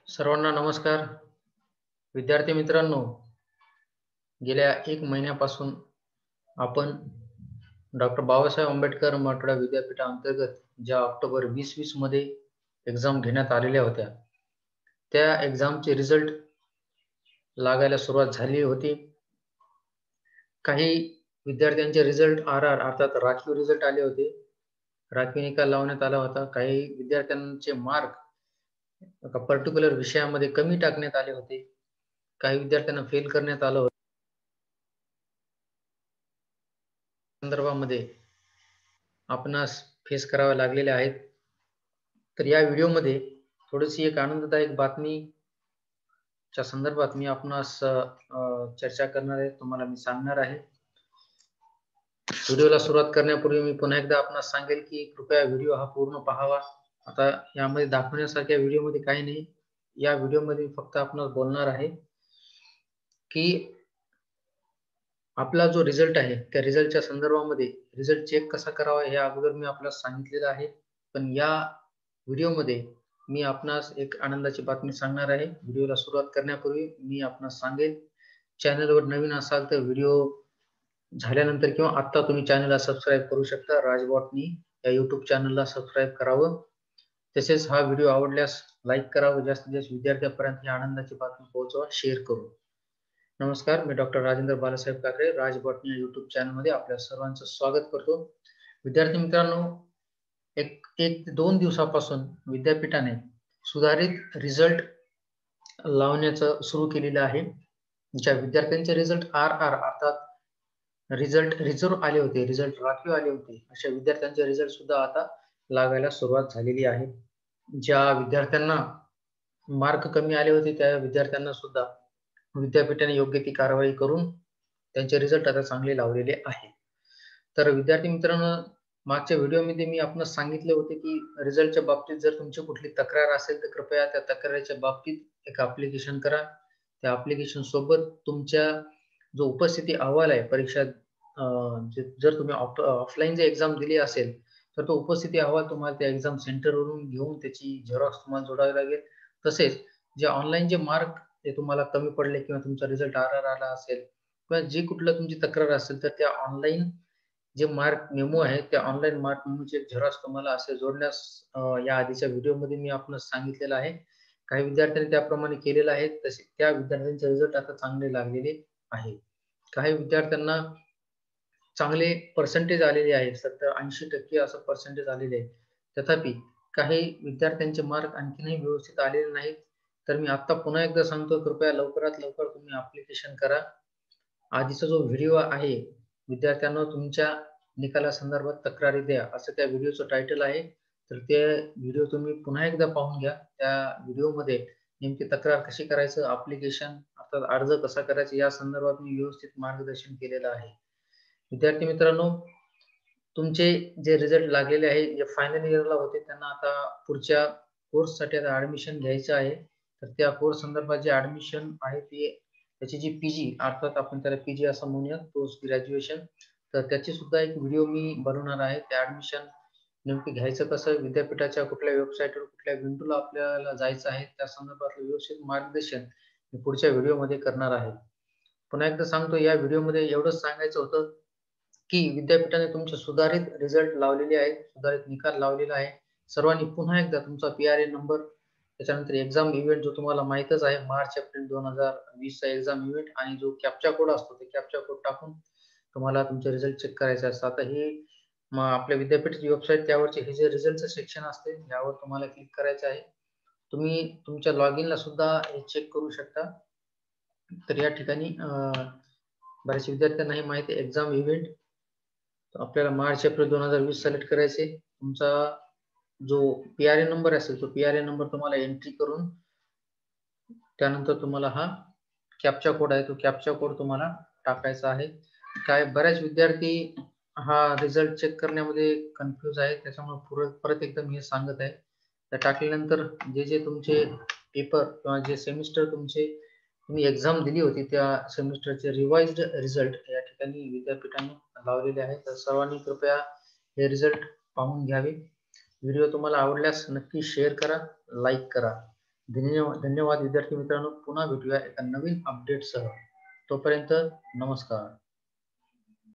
सर्वांना नमस्कार. विद्यार्थी मित्रांनो, गेल्या 1 महिन्यापासून आपण डॉक्टर बाबासाहेब आंबेडकर मराठवाडा विद्यापीठाअंतर्गत ज्या ऑक्टोबर 2020 मध्ये एक्झाम घेण्यात आलेल्या होत्या, त्या एक्झामचे रिझल्ट लागायला सुरुवात झाली होती. काही विद्यार्थ्यांचे रिझल्ट आर-आर अर्थात राखीव रिझल्ट आले होते. राखीव निकाल लावण्यात आला होता. काही विद्यार्थ्यांचे मार्क एका पर्टिक्युलर विषयामध्ये कमी टाकण्यात आले होते. काही विद्यार्थ्यांना फेल करण्यात आलं होतं. संदर्भामध्ये आपणास फेस कराव्या लागलेल्या आहेत. तर या व्हिडिओमध्ये थोडीशी एक आनंददायक बातमीच्या संदर्भात मी आपणास चर्चा करणार आहे. तुम्हाला मी सांगणार आहे. व्हिडिओला सुरुवात करण्यापूर्वी मी पुन्हा एकदा आपणास सांगेल की कृपया व्हिडिओ हा पूर्ण पाहावा. आता यामध्ये दाखवण्यासारख्या व्हिडिओमध्ये काही नाही. या व्हिडिओमध्ये फक्त आपणास बोलणार आहे की आपला जो रिझल्ट आहे त्या रिझल्टच्या संदर्भामध्ये रिझल्ट चेक कसा करावा हे अगोदर मी आपल्याला सांगितलेलं आहे. पण या व्हिडिओमध्ये मी आपणास एक आनंदाची बातमी सांगणार आहे. व्हिडिओला सुरुवात करण्यापूर्वी मी आपणास सांगेल, चॅनलवर नवीन असाल तर व्हिडिओ झाल्यानंतर किंवा आत्ता तुम्ही चॅनलला सबस्क्राईब करू शकता. राजबॉटनी या YouTube चॅनलला सबस्क्राईब करावं. तसेच हा व्हिडिओ आवडल्यास लाईक करावं. जास्तीत जास्त विद्यार्थ्यांपर्यंत ही आनंदाची बातमी पोहोचवा, शेअर करून. नमस्कार, मी डॉक्टर राजेंद्र बालासाहेब काकडे राजबॉटनी या YouTube चॅनलमध्ये आपल्या सर्वांचं स्वागत करतो. विद्यार्थी मित्रांनो, एक ते 2 दिवसापासून विद्यापीठाने सुधारित रिझल्ट लावण्याचं सुरू केलेलं आहे. ज्या विद्यार्थ्यांचे रिझल्ट आर-आर अर्थात रिझल्ट रिझर्व्ह आले होते, रिझल्ट राखीव आले होते, अशा विद्यार्थ्यांचे रिझल्ट सुद्धा आता लागायला सुरुवात झालेली आहे. ज्या विद्यार्थ्यांना मार्क कमी आले होते त्या विद्यार्थ्यांना सुद्धा विद्यापीठाने योग्य ती कारवाई करून त्यांचे रिझल्ट आता चांगले लावलेले आहे. तर विद्यार्थी मित्रांनो, मागच्या व्हिडिओमध्ये मी आपणास सांगितले होते की रिझल्टच्या बाबतीत जर तुमची कुठली तक्रार असेल तर कृपया त्या तक्रारीच्या बाबतीत एक ॲप्लिकेशन करा. त्या ॲप्लिकेशन सोबत तुमच्या जो उपस्थिती अहवाल आहे परीक्षा जर तुम्ही ऑफलाईन जर एक्झाम दिली असेल तर तो उपस्थिती अहवाल तुम्हाला त्या एक्झाम सेंटरवरून घेऊन त्याची झेरॉक्स तुम्हाला जोडावी लागेल. तसेच जे ऑनलाईन जे मार्क ते तुम्हाला कमी पडले किंवा तुमचा रिझल्ट आर-आर आला असेल किंवा जी कुठलं तुमची तक्रार असेल तर त्या ऑनलाईन जे मार्क मेमो आहे त्या ऑनलाईन मार्क मेमोचे झेरॉक्स तुम्हाला असे जोडण्यास या आधीच्या व्हिडिओमध्ये मी आपणास सांगितलेलं आहे. काही विद्यार्थ्यांनी त्याप्रमाणे केलेलं आहे. तसे त्या विद्यार्थ्यांचे रिझल्ट आता चांगले लागलेले आहे. काही विद्यार्थ्यांना चांगले पर्सेंटेज आलेले आहे. 70-80% असं पर्सेंटेज आलेले आहे. तथापि काही विद्यार्थ्यांचे मार्क आणखीनही व्यवस्थित आलेले नाहीत. तर मी आता पुन्हा एकदा सांगतो, कृपया लवकरात लवकर तुम्ही ॲप्लिकेशन करा. आधीचा जो व्हिडिओ आहे, विद्यार्थ्यांनो तुमच्या निकालासंदर्भात तक्रारी द्या, असं त्या व्हिडिओचं टायटल आहे. तर ते व्हिडिओ तुम्ही पुन्हा एकदा पाहून घ्या. त्या व्हिडिओमध्ये नेमकी तक्रार कशी करायचं, ॲप्लिकेशन अर्थात अर्ज कसा करायचा या संदर्भात मी व्यवस्थित मार्गदर्शन केलेलं आहे. विद्यार्थी मित्रांनो, तुमचे जे रिझल्ट लागलेले आहे, जे फायनल इयरला होते त्यांना आता पुढच्या कोर्ससाठी आता ॲडमिशन घ्यायचं आहे. तर त्या कोर्स संदर्भात जे ॲडमिशन आहे ते त्याची जी पी-जी अर्थात आपण त्याला पी-जी असं म्हणूयात, पोस्ट ग्रॅज्युएशन. तर त्याची सुद्धा एक व्हिडिओ मी बनवणार आहे. ते ॲडमिशन नेमकं घ्यायचं कसं, विद्यापीठाच्या कुठल्या वेबसाईटवर कुठल्या विंडोला आपल्याला जायचं आहे, त्या संदर्भातलं व्यवस्थित मार्गदर्शन मी पुढच्या व्हिडिओमध्ये करणार आहे. पुन्हा एकदा सांगतो, या व्हिडिओमध्ये एवढंच सांगायचं होतं की विद्यापीठाने तुमचे सुधारित रिझल्ट लावलेले आहेत, सुधारित निकाल लावलेला आहे. सर्वांनी पुन्हा एकदा तुमचा पी-आर-ए नंबर, त्याच्यानंतर एक्झाम इव्हेंट जो तुम्हाला माहीतच आहे, मार्च-एप्रिल 2020 चा एक्झाम इव्हेंट आणि जो कॅप्चा कोड असतो, ते कॅप्चा कोड टाकून तुम्हाला तुमचे रिझल्ट चेक करायचे असतात. आता हे आपल्या विद्यापीठाची वेबसाईट, त्यावरचे हे जे रिझल्टचं सेक्शन असते, यावर तुम्हाला क्लिक करायचं आहे. तुम्ही तुमच्या लॉगिनला सुद्धा हे चेक करू शकता. तर या ठिकाणी बऱ्याच विद्यार्थ्यांना हे माहिती आहे, एक्झाम इव्हेंट आपल्याला मार्च-एप्रिल 2020 सिलेक्ट करायचे. तुमचा जो पी-आर-ए नंबर असेल, तो पी-आर-ए नंबर तुम्हाला एंट्री करून त्यानंतर तुम्हाला हा कॅप्चा कोड आहे, तो कॅप्चा कोड तुम्हाला टाकायचा आहे. काय बऱ्याच विद्यार्थी हा रिझल्ट चेक करण्यामध्ये कन्फ्यूज आहे, त्याच्यामुळे परत एकदा मी हे सांगत आहे. त्या टाकल्यानंतर जे तुमचे पेपर किंवा जे सेमिस्टर तुम्ही एक्झाम दिली होती त्या सेमिस्टरचे रिवाइज्ड रिझल्ट या ठिकाणी विद्यापीठाने लावलेले आहेत. तर सर्वांनी कृपया हे रिझल्ट पाहून घ्यावे. व्हिडिओ तुम्हाला आवडल्यास नक्की शेअर करा, लाईक करा. धन्यवाद विद्यार्थी मित्रांनो. पुन्हा भेटूया एका नवीन अपडेटसह. तोपर्यंत नमस्कार.